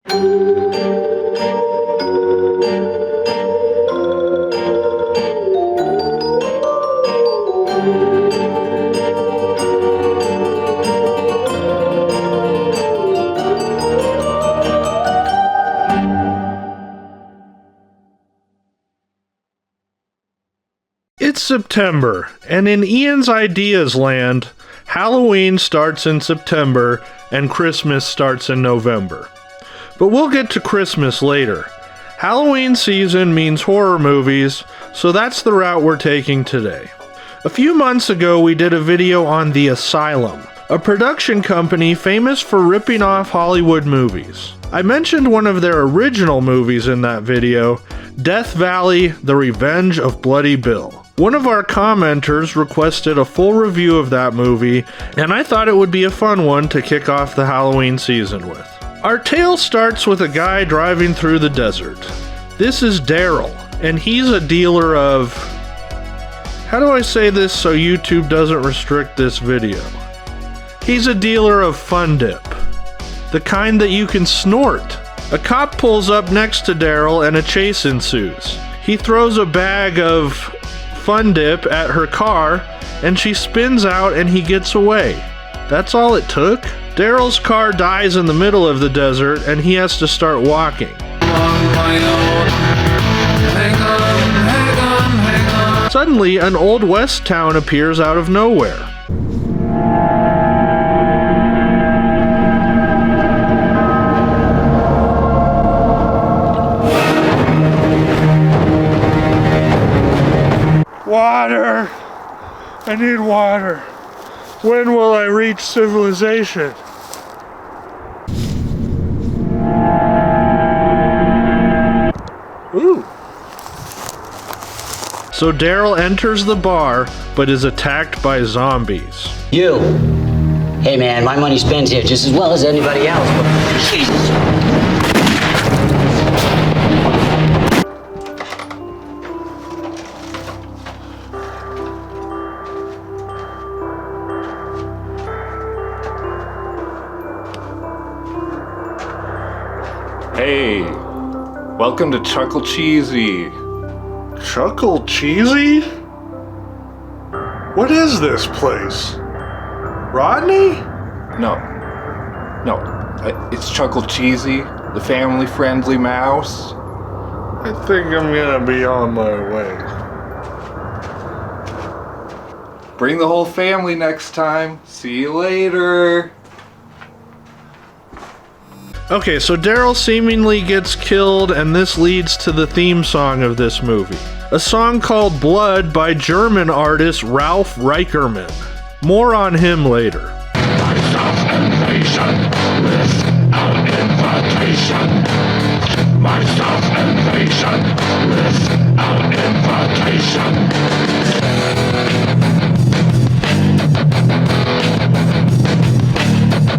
It's September, and in Ian's Ideas land, Halloween starts in September and Christmas starts in November. But we'll get to Christmas later. Halloween season means horror movies, so that's the route we're taking today. A few months ago, we did a video on The Asylum, a production company famous for ripping off Hollywood movies. I mentioned one of their original movies in that video, Death Valley: The Revenge of Bloody Bill. One of our commenters requested a full review of that movie, and I thought it would be a fun one to kick off the Halloween season with. Our tale starts with a guy driving through the desert. This is Daryl, and he's a dealer of... How do I say this so YouTube doesn't restrict this video? He's a dealer of Fun Dip, the kind that you can snort. A cop pulls up next to Daryl and a chase ensues. He throws a bag of Fun Dip at her car, and she spins out and he gets away. That's all it took? Daryl's car dies in the middle of the desert and he has to start walking. Suddenly, an Old West town appears out of nowhere. Water! I need water. When will I reach civilization? Ooh. So Daryl enters the bar, but is attacked by zombies. You! Hey man, my money spends here just as well as anybody else, but Jesus. Hey, welcome to Chuckle Cheesy. Chuckle Cheesy? What is this place? Rodney? No, it's Chuckle Cheesy, the family-friendly mouse. I think I'm gonna be on my way. Bring the whole family next time. See you later. Okay, so Daryl seemingly gets killed, and this leads to the theme song of this movie. A song called Blood by German artist Ralph Reicherman. More on him later.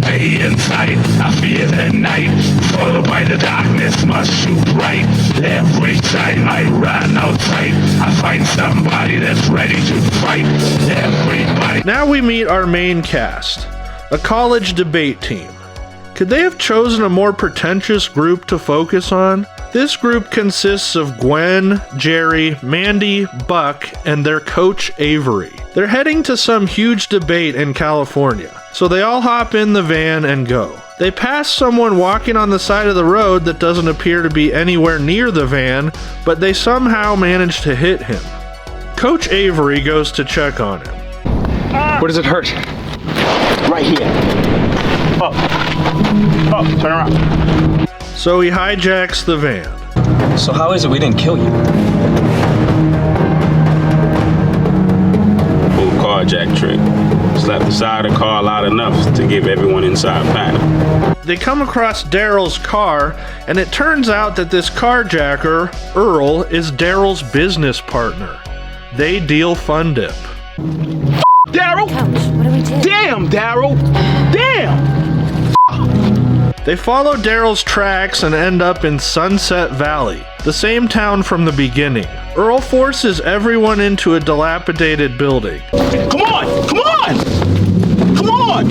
Day and night, I fear the night, followed by the darkness, must shoot right. Every time I run outside, I find somebody that's ready to fight. Everybody. Now we meet our main cast, a college debate team. Could they have chosen a more pretentious group to focus on? This group consists of Gwen, Jerry, Mandy, Buck, and their coach Avery. They're heading to some huge debate in California, so they all hop in the van and go. They pass someone walking on the side of the road that doesn't appear to be anywhere near the van, but they somehow manage to hit him. Coach Avery goes to check on him. Where does it hurt? right here. Up, turn around. So he hijacks the van. So how is it we didn't kill you? Full carjack trick. Slapped the side of the car loud enough to give everyone inside panic. They come across Daryl's car, and it turns out that this carjacker, Earl, is Daryl's business partner. They deal fun dip. Daryl! Coach, what do we do? Damn, Daryl! Damn! They follow Daryl's tracks and end up in Sunset Valley, the same town from the beginning. Earl forces everyone into a dilapidated building. Come on! Come on! Come on!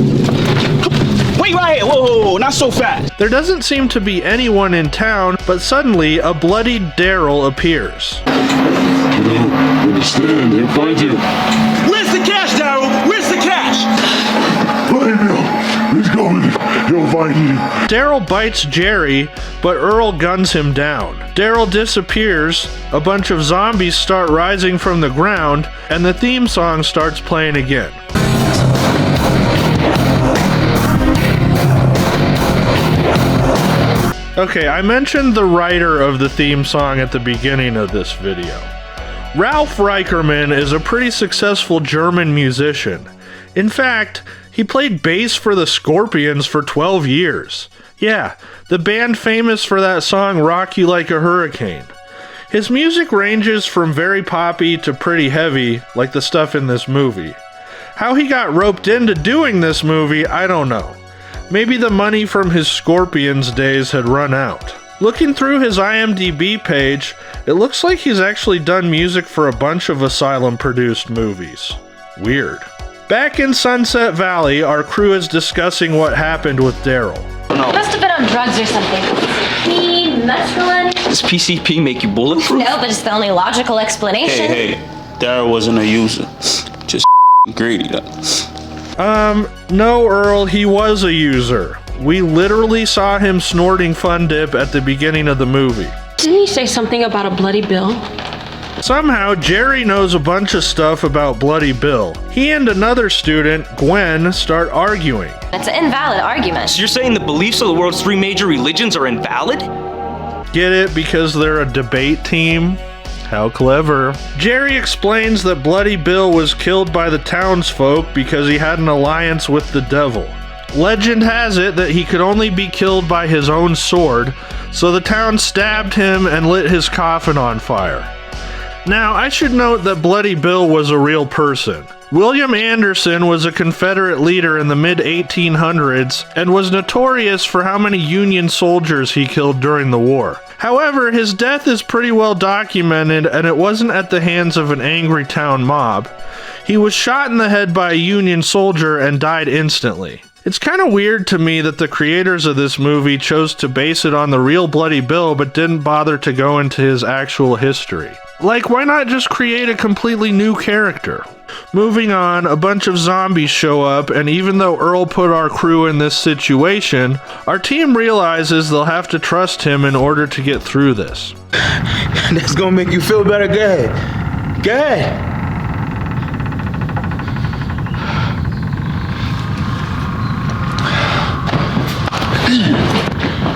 Wait right here. Whoa, not so fast. There doesn't seem to be anyone in town, but suddenly a bloodied Daryl appears. You don't understand. He'll find you. Where's the cash, Daryl? Where's the cash? Find him. He's coming. He'll find you. Daryl bites Jerry, but Earl guns him down. Daryl disappears, a bunch of zombies start rising from the ground, and the theme song starts playing again. Okay, I mentioned the writer of the theme song at the beginning of this video. Ralph Reicherman is a pretty successful German musician. In fact, he played bass for the Scorpions for 12 years. Yeah, the band famous for that song Rock You Like a Hurricane. His music ranges from very poppy to pretty heavy, like the stuff in this movie. How he got roped into doing this movie, I don't know. Maybe the money from his Scorpions days had run out. Looking through his IMDb page, it looks like he's actually done music for a bunch of Asylum-produced movies. Weird. Back in Sunset Valley, our crew is discussing what happened with Daryl. Must have been on drugs or something. PCP, mescaline? Does PCP make you bulletproof? No, but it's the only logical explanation. Hey, Daryl wasn't a user. Just greedy, though. No, Earl, he was a user. We literally saw him snorting Fun Dip at the beginning of the movie. Didn't he say something about a bloody bill? Somehow, Jerry knows a bunch of stuff about Bloody Bill. He and another student, Gwen, start arguing. It's an invalid argument. So you're saying the beliefs of the world's 3 major religions are invalid? Get it? Because they're a debate team? How clever. Jerry explains that Bloody Bill was killed by the townsfolk because he had an alliance with the devil. Legend has it that he could only be killed by his own sword, so the town stabbed him and lit his coffin on fire. Now, I should note that Bloody Bill was a real person. William Anderson was a Confederate leader in the mid-1800s and was notorious for how many Union soldiers he killed during the war. However, his death is pretty well documented, and it wasn't at the hands of an angry town mob. He was shot in the head by a Union soldier and died instantly. It's kind of weird to me that the creators of this movie chose to base it on the real Bloody Bill but didn't bother to go into his actual history. Like, why not just create a completely new character? Moving on, a bunch of zombies show up, and even though Earl put our crew in this situation, our team realizes they'll have to trust him in order to get through this. That's gonna make you feel better. Go ahead. Go ahead.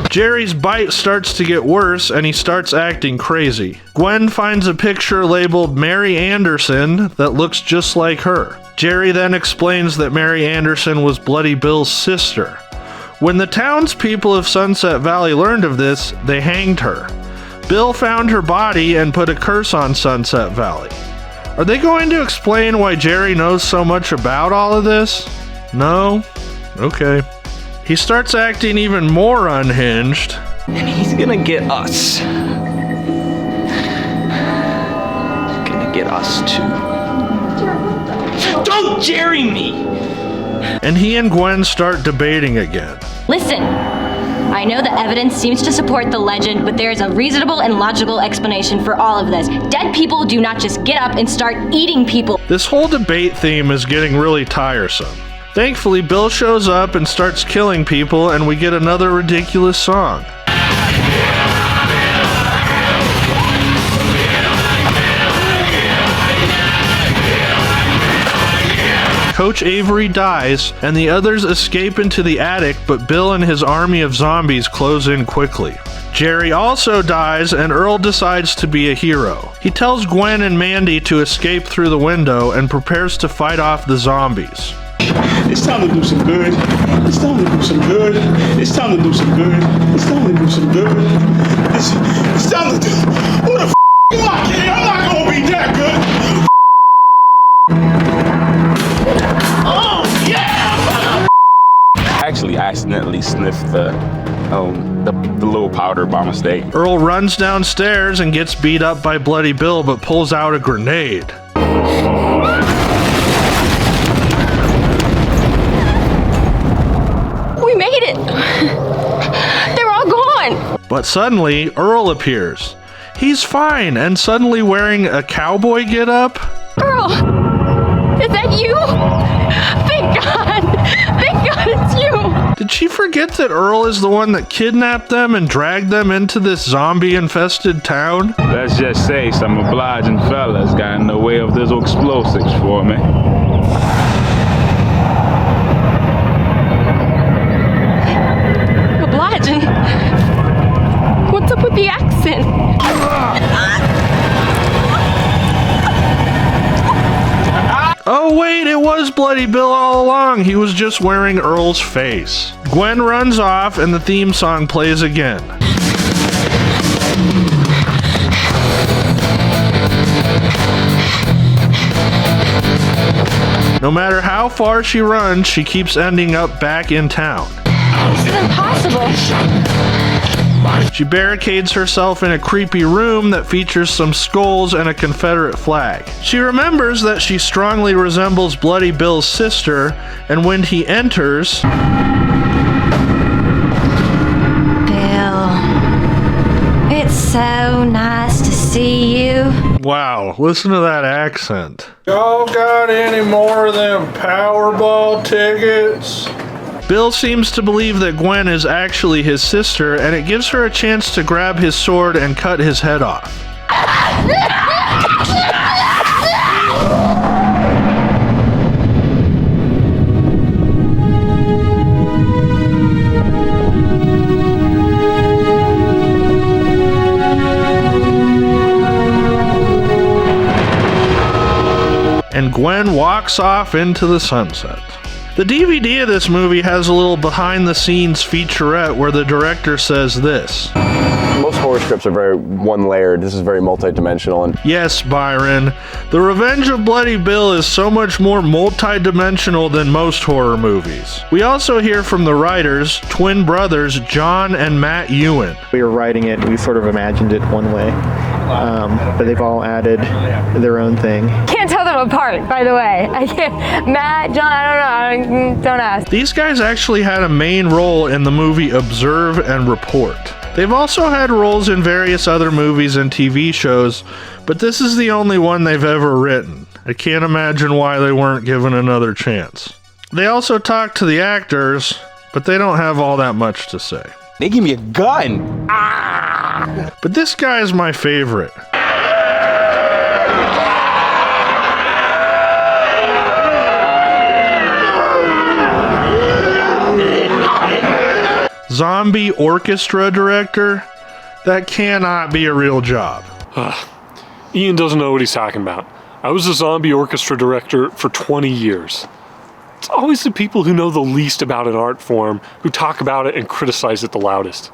Jerry's bite starts to get worse and he starts acting crazy. Gwen finds a picture labeled Mary Anderson that looks just like her. Jerry then explains that Mary Anderson was Bloody Bill's sister. When the townspeople of Sunset Valley learned of this, they hanged her. Bill found her body and put a curse on Sunset Valley. Are they going to explain why Jerry knows so much about all of this? No? Okay. He starts acting even more unhinged. And he's gonna get us. He's gonna get us too. Don't Jerry me! And he and Gwen start debating again. Listen, I know the evidence seems to support the legend, but there is a reasonable and logical explanation for all of this. Dead people do not just get up and start eating people. This whole debate theme is getting really tiresome. Thankfully, Bill shows up and starts killing people, and we get another ridiculous song. Coach Avery dies, and the others escape into the attic, but Bill and his army of zombies close in quickly. Jerry also dies, and Earl decides to be a hero. He tells Gwen and Mandy to escape through the window and prepares to fight off the zombies. It's time to do some good. It's time to do some good. It's time to do some good. It's time to do some good. It's time to do. Who the f am I kidding? I'm not gonna be that good. Oh yeah! Actually, I accidentally sniffed the little powder by mistake. Earl runs downstairs and gets beat up by Bloody Bill, but pulls out a grenade. We made it. They're all gone. But suddenly, Earl appears. He's fine and suddenly wearing a cowboy getup. Earl, is that you? Thank God. Thank God it's you. Did she forget that Earl is the one that kidnapped them and dragged them into this zombie-infested town? Let's just say some obliging fellas got in the way of those explosives for me. Obliging? What's up with the accent? Oh wait, it was Bloody Bill all along. He was just wearing Earl's face. Gwen runs off and the theme song plays again. No matter how far she runs, she keeps ending up back in town. This is impossible. She barricades herself in a creepy room that features some skulls and a Confederate flag. She remembers that she strongly resembles Bloody Bill's sister, and when he enters... Bill, it's so nice to see you. Wow, listen to that accent. Y'all got any more of them Powerball tickets? Bill seems to believe that Gwen is actually his sister, and it gives her a chance to grab his sword and cut his head off. And Gwen walks off into the sunset. The DVD of this movie has a little behind-the-scenes featurette where the director says this. Most horror scripts are very one-layered. This is very multi-dimensional. And yes, Byron, The Revenge of Bloody Bill is so much more multi-dimensional than most horror movies. We also hear from the writers, twin brothers John and Matt Ewan. We were writing it, we sort of imagined it one way, but they've all added their own thing. Can't tell them apart, by the way. I can't. Matt, John, I don't know. Don't ask. These guys actually had a main role in the movie Observe and Report. They've also had roles in various other movies and TV shows, but this is the only one they've ever written. I can't imagine why they weren't given another chance. They also talked to the actors, but they don't have all that much to say. They give me a gun. But this guy is my favorite. Zombie orchestra director? That cannot be a real job. Ian doesn't know what he's talking about. I was a zombie orchestra director for 20 years. It's always the people who know the least about an art form who talk about it and criticize it the loudest.